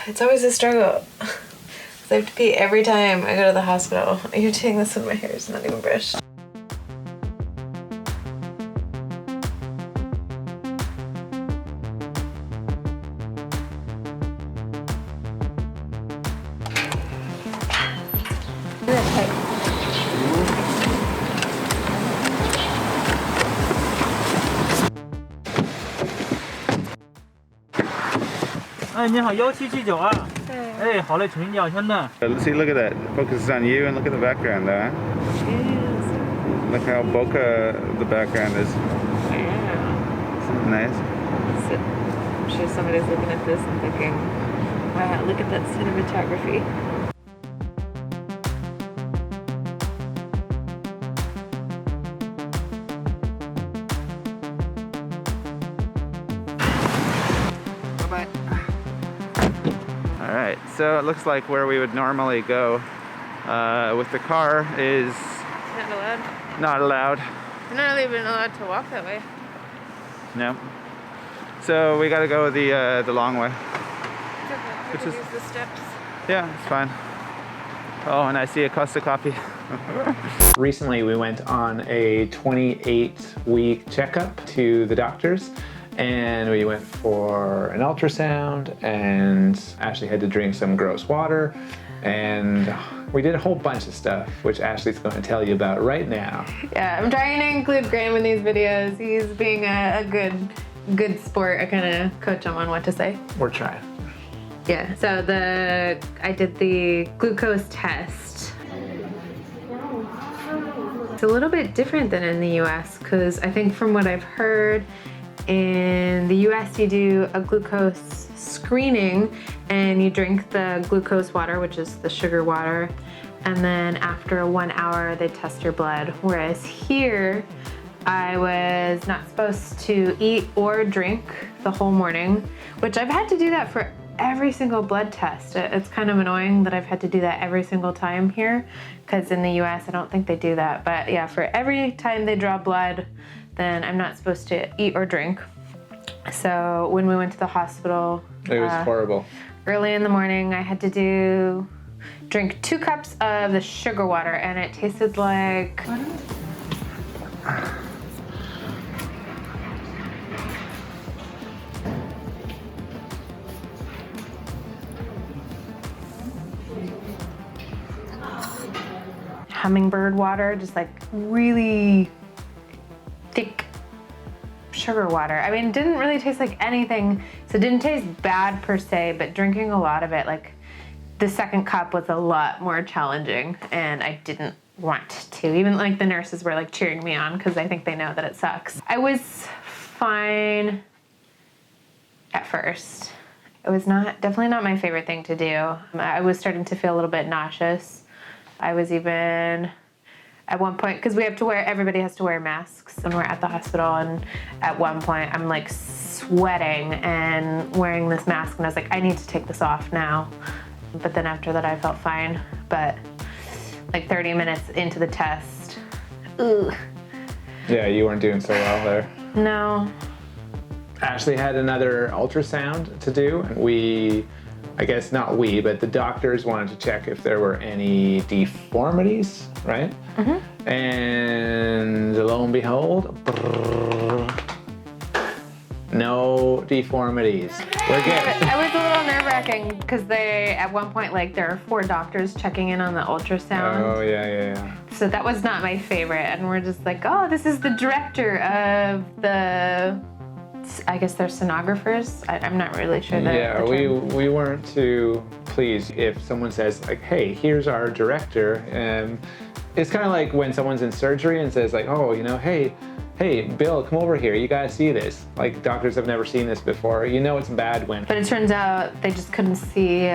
It's always a struggle. I have to pee every time I go to the hospital. You're doing this when my hair is not even brushed. See, look at that. Focuses on you and look at the background there. Look how bokeh the background is. Yeah. Nice. So, I'm sure somebody's looking at this and thinking, wow, look at that cinematography. Alright, so it looks like where we would normally go with the car is Not allowed. not allowed. We're not even allowed to walk that way. No. So we gotta go the long way. Which is use the steps. Yeah, it's fine. Oh, and I see a Costa coffee. Recently we went on a 28-week checkup to the doctors, and we went for an ultrasound, and Ashley had to drink some gross water, and we did a whole bunch of stuff, which Ashley's going to tell you about right now. Yeah, I'm trying to include Graham in these videos. He's being a good sport. I kind of coach him on what to say. We're trying. Yeah, so I did the glucose test. It's a little bit different than in the US, because I think from what I've heard, in the US you do a glucose screening and you drink the glucose water, which is the sugar water, and then after 1 hour they test your blood. Whereas here, I was not supposed to eat or drink the whole morning, which I've had to do that for every single blood test. It's kind of annoying that I've had to do that every single time here, because in the US I don't think they do that. But yeah, for every time they draw blood, then I'm not supposed to eat or drink. So when we went to the hospital, It was horrible. Early in the morning, I had to drink 2 cups of the sugar water, and it tasted like hummingbird water, just like really thick sugar water. I mean, it didn't really taste like anything, so it didn't taste bad per se, but drinking a lot of it, like the second cup was a lot more challenging, and I didn't want to. Even like the nurses were like cheering me on because I think they know that it sucks. I was fine at first. It was definitely not my favorite thing to do. I was starting to feel a little bit nauseous. I was even, at one point, because everybody has to wear masks when we're at the hospital, and at one point I'm like sweating and wearing this mask, and I was like, I need to take this off now. But then after that I felt fine. But like 30 minutes into the test, ugh. Yeah, you weren't doing so well there. No. Ashley had another ultrasound to do. I guess not we, but the doctors wanted to check if there were any deformities, right? Mm-hmm. And lo and behold, no deformities. We're good. I was a little nerve-wracking because at one point, like, there are 4 doctors checking in on the ultrasound. Oh, yeah. So that was not my favorite, and we're just like, oh, this is the director of the, I guess they're sonographers. I'm not really sure. Yeah, we weren't too pleased if someone says like, hey, here's our director. It's kind of like when someone's in surgery and says like, oh, hey, Bill, come over here. You gotta see this. Like, doctors have never seen this before. You know it's bad when. But it turns out they just couldn't see,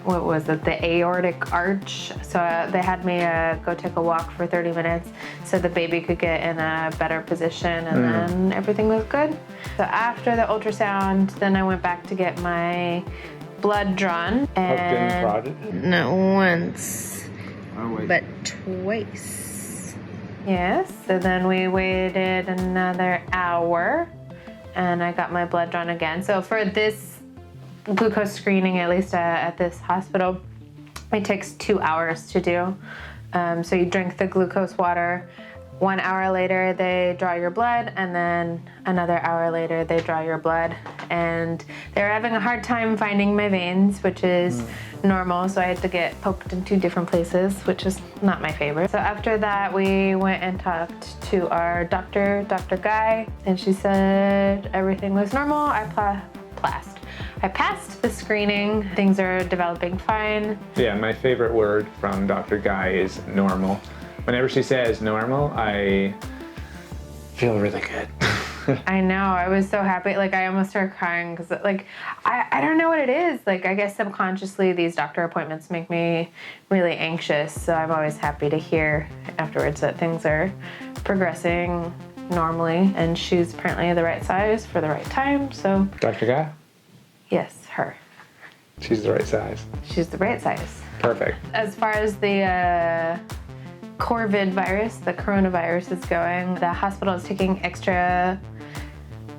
what was it, the aortic arch. So they had me go take a walk for 30 minutes so the baby could get in a better position, and then everything was good. So after the ultrasound, then I went back to get my blood drawn. And prodded? not once, but twice. Yes, so then we waited another hour and I got my blood drawn again. So for this glucose screening, at least at this hospital, it takes 2 hours to do. So you drink the glucose water. 1 hour later, they draw your blood, and then another hour later, they draw your blood. And they were having a hard time finding my veins, which is normal, so I had to get poked in 2 different places, which is not my favorite. So after that, we went and talked to our doctor, Dr. Guy, and she said everything was normal. I passed the screening. Things are developing fine. Yeah, my favorite word from Dr. Guy is normal. Whenever she says normal, I feel really good. I know, I was so happy. Like, I almost started crying because, like, I don't know what it is. Like, I guess subconsciously these doctor appointments make me really anxious. So I'm always happy to hear afterwards that things are progressing normally. And she's apparently the right size for the right time. So, Dr. Guy? yes, her. She's the right size. She's the right size. Perfect. As far as the COVID virus, the coronavirus is going, the hospital is taking extra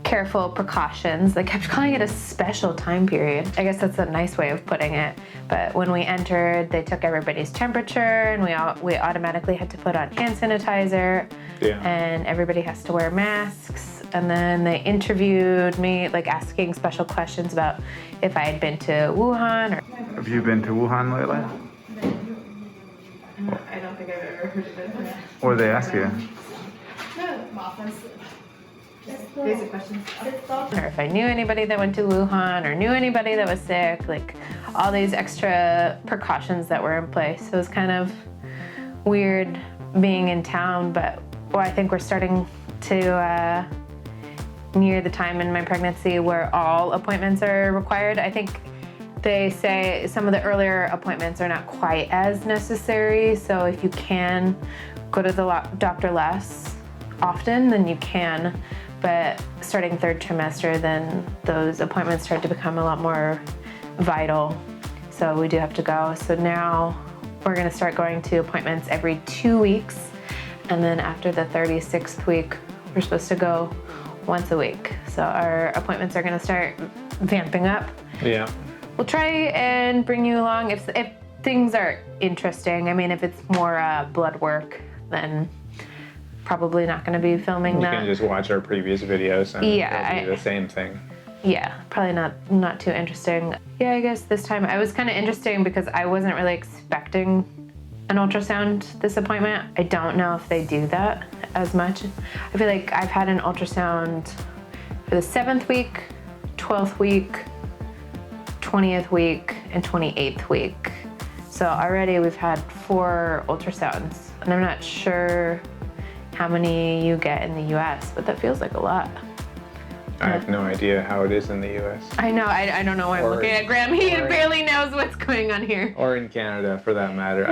careful precautions. They kept calling it a special time period. I guess that's a nice way of putting it. But when we entered, they took everybody's temperature, and we automatically had to put on hand sanitizer. Yeah. And everybody has to wear masks. And then they interviewed me, like asking special questions about if I had been to Wuhan. Have you been to Wuhan lately? I don't think I've ever heard of it. What did they ask you? Basic questions. Or if I knew anybody that went to Wuhan or knew anybody that was sick, like all these extra precautions that were in place. So it was kind of weird being in town, but I think we're starting to near the time in my pregnancy where all appointments are required. I think they say some of the earlier appointments are not quite as necessary. So if you can go to the doctor less often, then you can. But starting 3rd trimester, then those appointments start to become a lot more vital. So we do have to go. So now we're going to start going to appointments every 2 weeks. And then after the 36th week, we're supposed to go once a week. So our appointments are going to start vamping up. Yeah. We'll try and bring you along if things are interesting. I mean, if it's more blood work, then probably not going to be filming that. You can just watch our previous videos and it'll be the same thing. Yeah, probably not too interesting. Yeah, I guess this time I was kind of interesting because I wasn't really expecting an ultrasound this appointment. I don't know if they do that as much. I feel like I've had an ultrasound for the 7th week, 12th week, 20th week, and 28th week. So already we've had 4 ultrasounds, and I'm not sure how many you get in the US, but that feels like a lot. I have no idea how it is in the US. I know, I don't know why I'm looking at Graham. He barely knows what's going on here. Or in Canada, for that matter.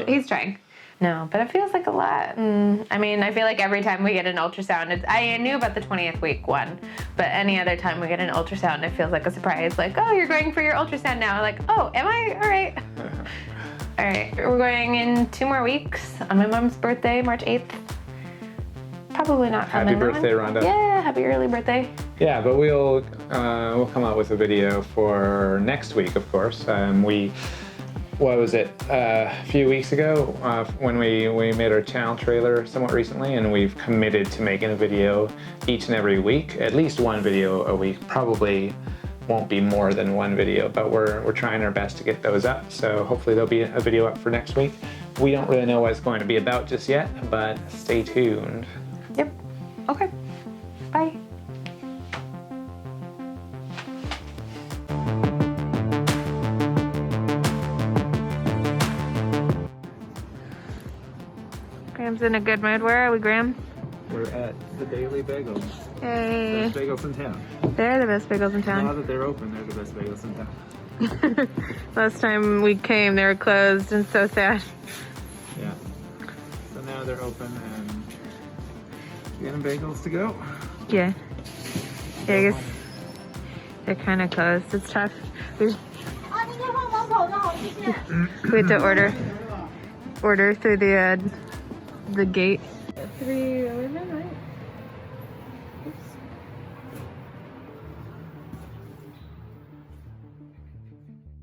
He's trying. No, but it feels like a lot. I mean, I feel like every time we get an ultrasound, I knew about the 20th week one, but any other time we get an ultrasound, it feels like a surprise. Like, oh, you're going for your ultrasound now. Like, oh, am I? All right. All right, we're going in 2 more weeks on my mom's birthday, March 8th. Probably not Happy birthday, Rhonda. Yeah, happy early birthday. Yeah, but we'll come out with a video for next week, of course. What was it, a few weeks ago when we made our channel trailer somewhat recently, and we've committed to making a video each and every week, at least 1 video a week. Probably won't be more than 1 video, but we're trying our best to get those up. So hopefully there'll be a video up for next week. We don't really know what it's going to be about just yet, but stay tuned. Yep. Okay. Bye. Graham's in a good mood. Where are we, Graham? We're at the Daily Bagels. Hey. Best bagels in town. They're the best bagels in Now town. that they're open, they're the best bagels in town. Last time we came, they were closed and so sad. Yeah. So now they're open and getting bagels to go. Yeah. Yeah, I guess they're kind of closed. It's tough. We had to order through the gate. 3 over 9.